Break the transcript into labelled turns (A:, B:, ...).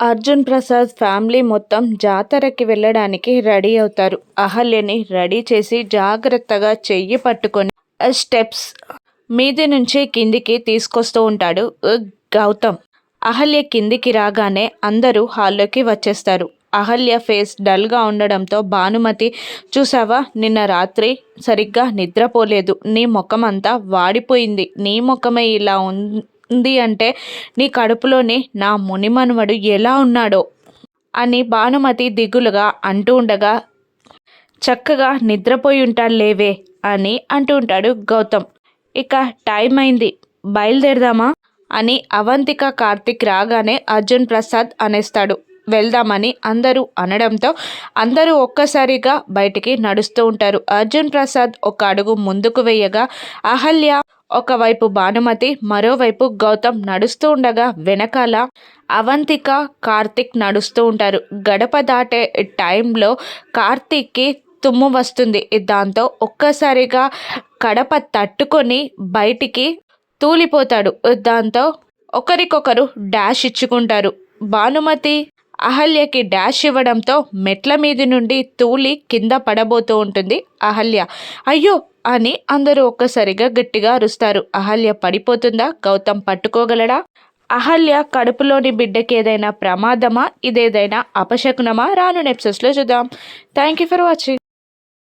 A: Arjun Prasad family మొత్తం జాతరకి వెళ్ళడానికి రెడీ అవుతారు. అహల్యని రెడీ చేసి జాగ్రత్తగా చెయ్యి పట్టుకొని స్టెప్స్ మీది నుంచి కిందికి తీసుకొస్తూ ఉంటాడు గౌతమ్. అహల్య కిందికి రాగానే అందరూ హాల్లోకి వచ్చేస్తారు. అహల్య ఫేస్ డల్గా ఉండడంతో భానుమతి, చూసావా, నిన్న రాత్రి సరిగ్గా నిద్రపోలేదు, నీ ముఖం అంతా వాడిపోయింది, నీ ముఖమే ఇలా ఉంది అంటే నీ కడుపులోని నా మునిమనుమడు ఎలా ఉన్నాడో అని భానుమతి దిగులుగా అంటూ ఉండగా, చక్కగా నిద్రపోయి ఉంటాడు లేవే అని అంటూ ఉంటాడు గౌతమ్. ఇక టైం అయింది, బయలుదేరదామా అని అవంతిక కార్తిక్ రాగానే అర్జున్ ప్రసాద్ అనేస్తాడు. వెళ్దామని అందరూ అనడంతో అందరూ ఒక్కసారిగా బయటికి నడుస్తూ ఉంటారు. అర్జున్ ప్రసాద్ ఒక అడుగు ముందుకు వేయగా అహల్య ఒకవైపు, భానుమతి మరోవైపు గౌతమ్ నడుస్తూ ఉండగా వెనకాల అవంతిక కార్తిక్ నడుస్తూ ఉంటారు. గడప దాటే టైంలో కార్తిక్కి తుమ్ము వస్తుంది. దాంతో ఒక్కసారిగా కడప తట్టుకొని బయటికి తూలిపోతాడు. దాంతో ఒకరికొకరు డాష్ ఇచ్చుకుంటారు. భానుమతి అహల్యకి డాష్ ఇవ్వడంతో మెట్ల మీది నుండి తూలి కింద పడబోతూ ఉంటుంది అహల్య. అయ్యో అని అందరూ ఒక్కసారిగా గట్టిగా అరుస్తారు. అహల్య పడిపోతుందా? గౌతమ్ పట్టుకోగలడా? అహల్య కడుపులోని బిడ్డకి ఏదైనా ప్రమాదమా, ఇదేదైనా అపశకునమా? రాను ఎపిసోడ్స్లో చూద్దాం. Thank you for watching.